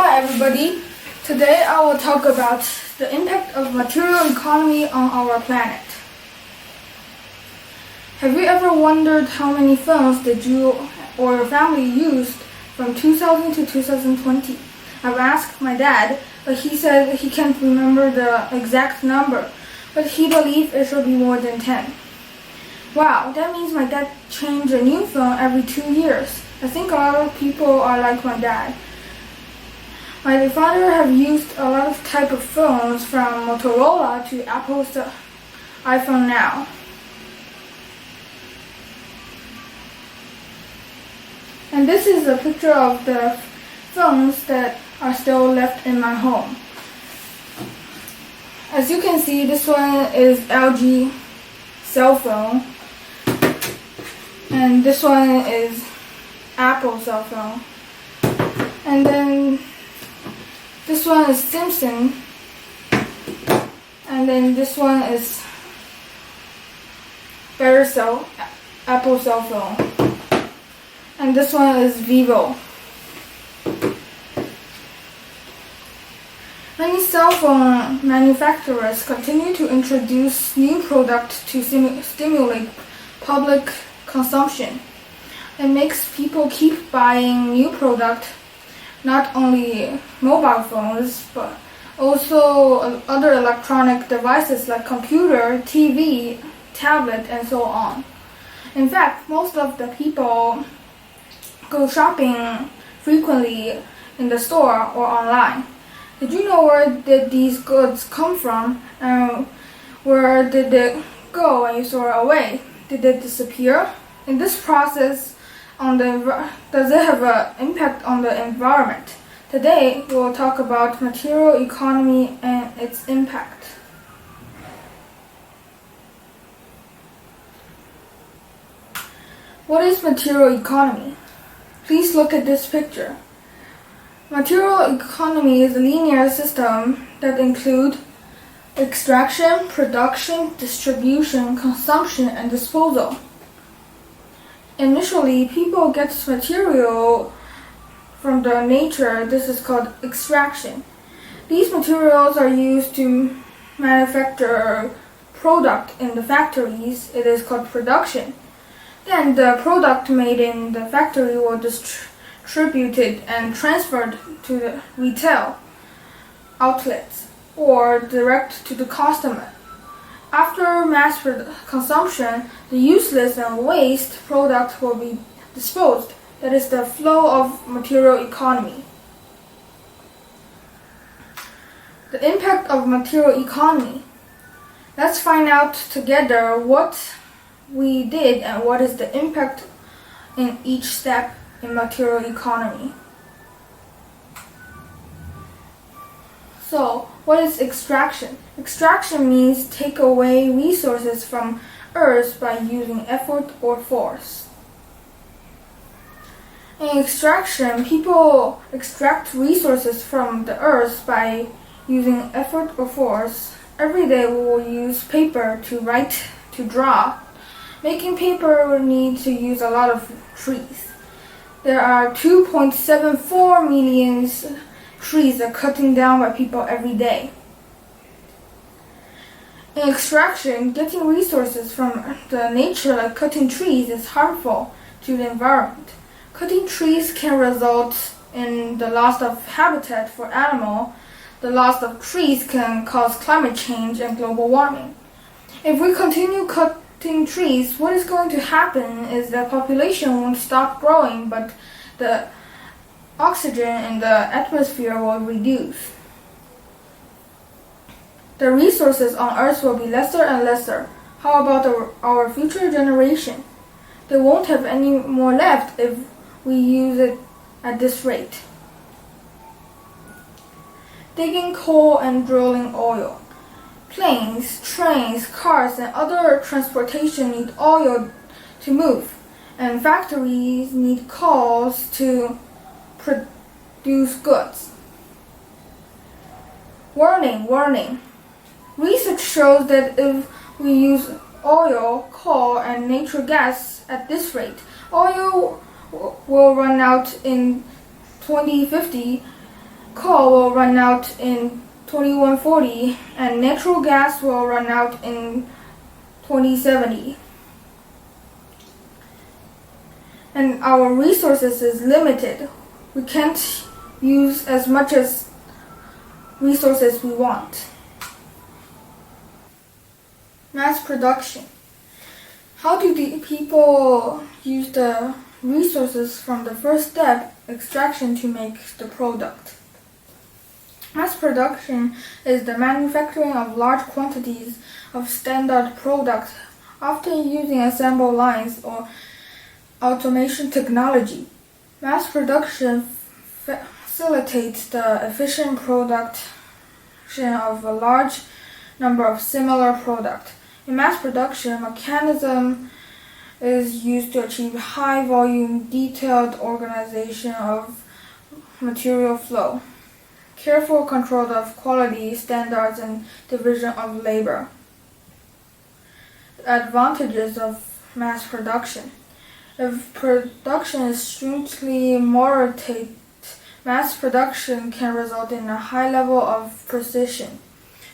Hi everybody, today I will talk about the impact of material economy on our planet. Have you ever wondered how many phones did you or your family used from 2000 to 2020? I've asked my dad, but he said he can't remember the exact number, but he believes it should be more than 10. Wow, that means my dad changed a new phone every 2 years. I think a lot of people are like my dad. My father have used a lot of type of phones from Motorola to Apple's iPhone now. And this is a picture of the phones that are still left in my home. As you can see, this one is LG cell phone. And this one is Apple cell phone. And then this one is Samsung, and then this one is Apple cell phone, and this one is Vivo. Many cell phone manufacturers continue to introduce new products to stimulate public consumption. It makes people keep buying new products. Not only mobile phones, but also other electronic devices like computer, TV, tablet, and so on. In fact, most of the people go shopping frequently in the store or online. Did you know where did these goods come from? And where did it go when you store it away? Did it disappear? In this process, does it have an impact on the environment? Today, we will talk about material economy and its impact. What is material economy? Please look at this picture. Material economy is a linear system that includes extraction, production, distribution, consumption, and disposal. Initially, people get material from the nature. This is called extraction. These materials are used to manufacture product in the factories. It is called production. Then the product made in the factory will distributed and transferred to the retail outlets or direct to the customer. After mass consumption, the useless and waste products will be disposed. That is the flow of material economy. The impact of material economy. Let's find out together what we did and what is the impact in each step in material economy. So, what is extraction? Extraction means take away resources from Earth by using effort or force. In extraction, people extract resources from the Earth by using effort or force. Every day we will use paper to write, to draw. Making paper will need to use a lot of trees. There are 2.74 million trees are cutting down by people every day. In extraction, getting resources from the nature like cutting trees is harmful to the environment. Cutting trees can result in the loss of habitat for animals. The loss of trees can cause climate change and global warming. If we continue cutting trees, what is going to happen is the population won't stop growing, but the oxygen in the atmosphere will reduce. The resources on Earth will be lesser and lesser. How about our future generation? They won't have any more left if we use it at this rate. Digging coal and drilling oil. Planes, trains, cars, and other transportation need oil to move, and factories need coals to produce goods. Warning. Research shows that if we use oil, coal, and natural gas at this rate, oil will run out in 2050. Coal will run out in 2140 and natural gas will run out in 2070. And our resources is limited. We can't use as much as resources we want. Mass production. How do the people use the resources from the first step, extraction, to make the product? Mass production is the manufacturing of large quantities of standard products, often using assembly lines or automation technology. Mass production facilitates the efficient production of a large number of similar products. In mass production, mechanism is used to achieve high volume, detailed organization of material flow, careful control of quality standards, and division of labor. Advantages of mass production. If production is strictly monitored, mass production can result in a high level of precision,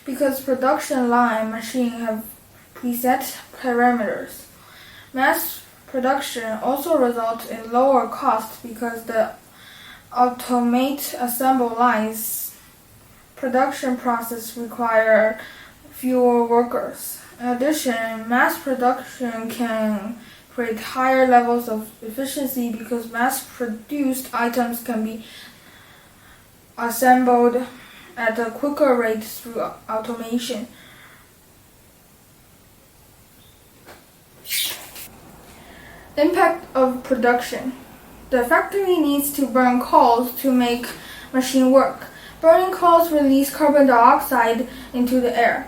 because production line machines have preset parameters. Mass production also results in lower cost because the automate assembly lines production process require fewer workers. In addition, mass production can create higher levels of efficiency because mass-produced items can be assembled at a quicker rate through automation. Impact of production. The factory needs to burn coals to make machine work. Burning coals release carbon dioxide into the air.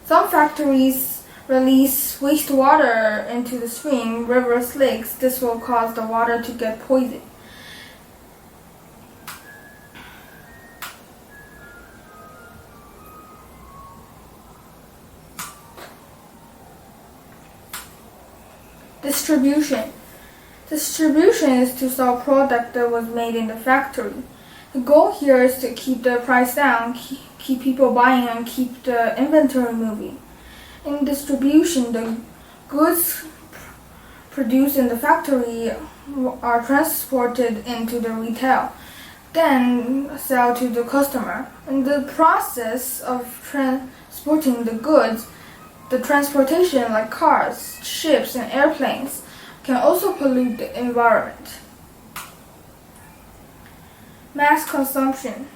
Some factories release wastewater into the stream, rivers, lakes. This will cause the water to get poisoned. Distribution. Distribution is to sell product that was made in the factory. The goal here is to keep the price down, keep people buying, and keep the inventory moving. In distribution, the goods produced in the factory are transported into the retail, then sell to the customer. In the process of transporting the goods, the transportation like cars, ships, and airplanes can also pollute the environment. Mass consumption.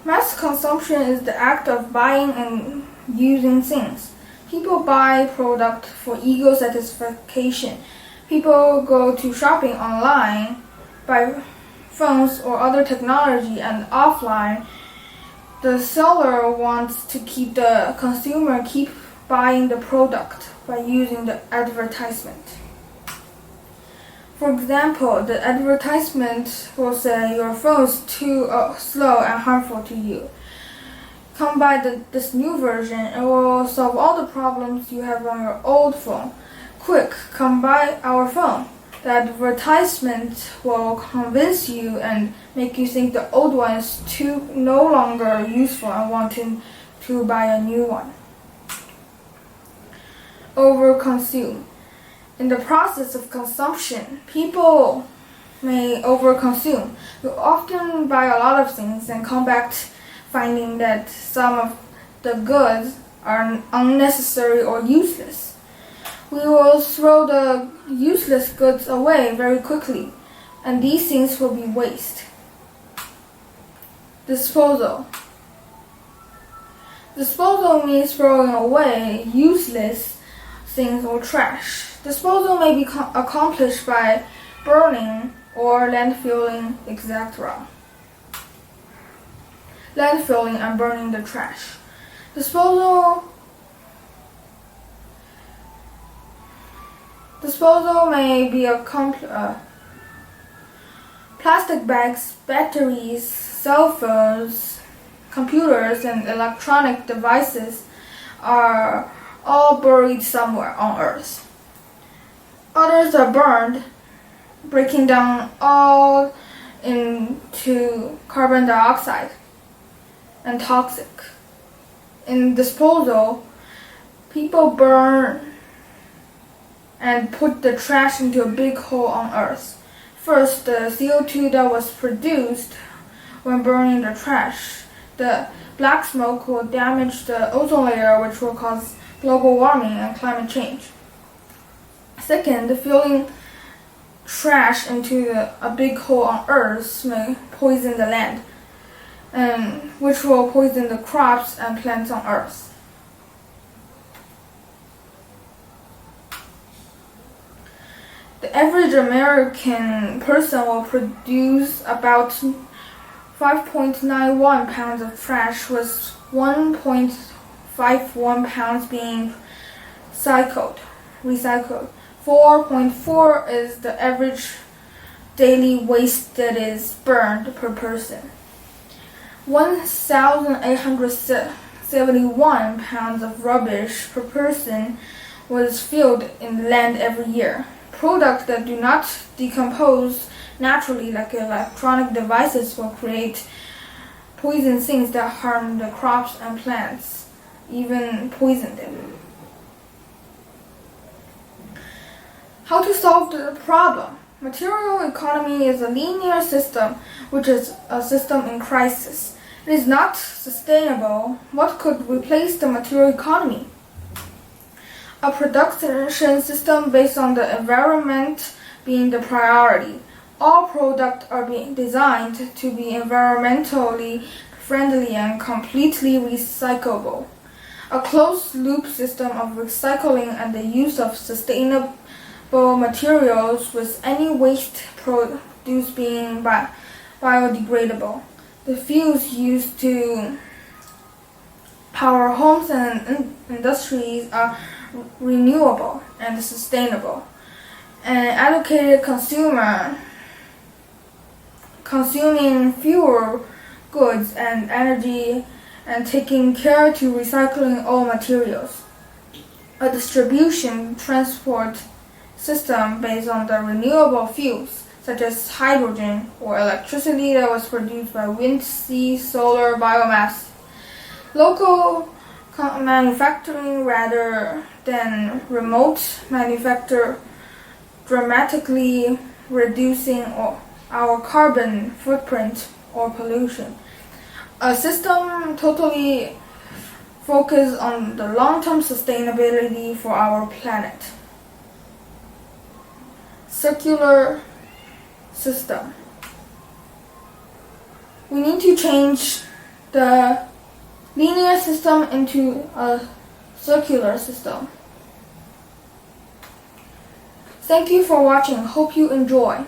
Mass consumption is the act of buying and using things. People buy product for ego satisfaction. People go to shopping online, by phones or other technology, and offline. The seller wants to keep the consumer keep buying the product by using the advertisement. For example, the advertisement will say your phone is too slow and harmful to you. Come buy this new version. It will solve all the problems you have on your old phone. Quick, come buy our phone. The advertisement will convince you and make you think the old one is no longer useful and wanting to buy a new one. Overconsume. In the process of consumption, people may overconsume. We often buy a lot of things and come back finding that some of the goods are unnecessary or useless. We will throw the useless goods away very quickly, and these things will be waste. Disposal. Disposal means throwing away useless things or trash. Disposal may be accomplished by burning or landfilling, etc. Landfilling and burning the trash. Disposal may be plastic bags, batteries, cell phones, computers, and electronic devices are all buried somewhere on Earth. Others are burned breaking down all into carbon dioxide and toxic. In disposal, people burn and put the trash into a big hole on Earth. First, the CO2 that was produced when burning the trash, the black smoke will damage the ozone layer, which will cause global warming and climate change. Second, filling trash into a big hole on Earth may poison the land, which will poison the crops and plants on Earth. The average American person will produce about 5.91 pounds of trash, with 1.51 pounds being recycled. 4.4 is the average daily waste that is burned per person. 1,871 pounds of rubbish per person was filled in land every year. Products that do not decompose naturally, like electronic devices, will create poison things that harm the crops and plants, even poison them. How to solve the problem? Material economy is a linear system, which is a system in crisis. It is not sustainable. What could replace the material economy? A production system based on the environment being the priority. All products are being designed to be environmentally friendly and completely recyclable. A closed-loop system of recycling and the use of sustainable materials, with any waste produced being biodegradable. The fuels used to power homes and industries are renewable and sustainable. An educated consumer consuming fewer goods and energy and taking care to recycling all materials. A distribution transport system based on the renewable fuels, such as hydrogen or electricity that was produced by wind, sea, solar, biomass. Local manufacturing rather than remote manufacture, dramatically reducing our carbon footprint or pollution. A system totally focused on the long-term sustainability for our planet. Circular system. We need to change the linear system into a circular system. Thank you for watching. Hope you enjoy.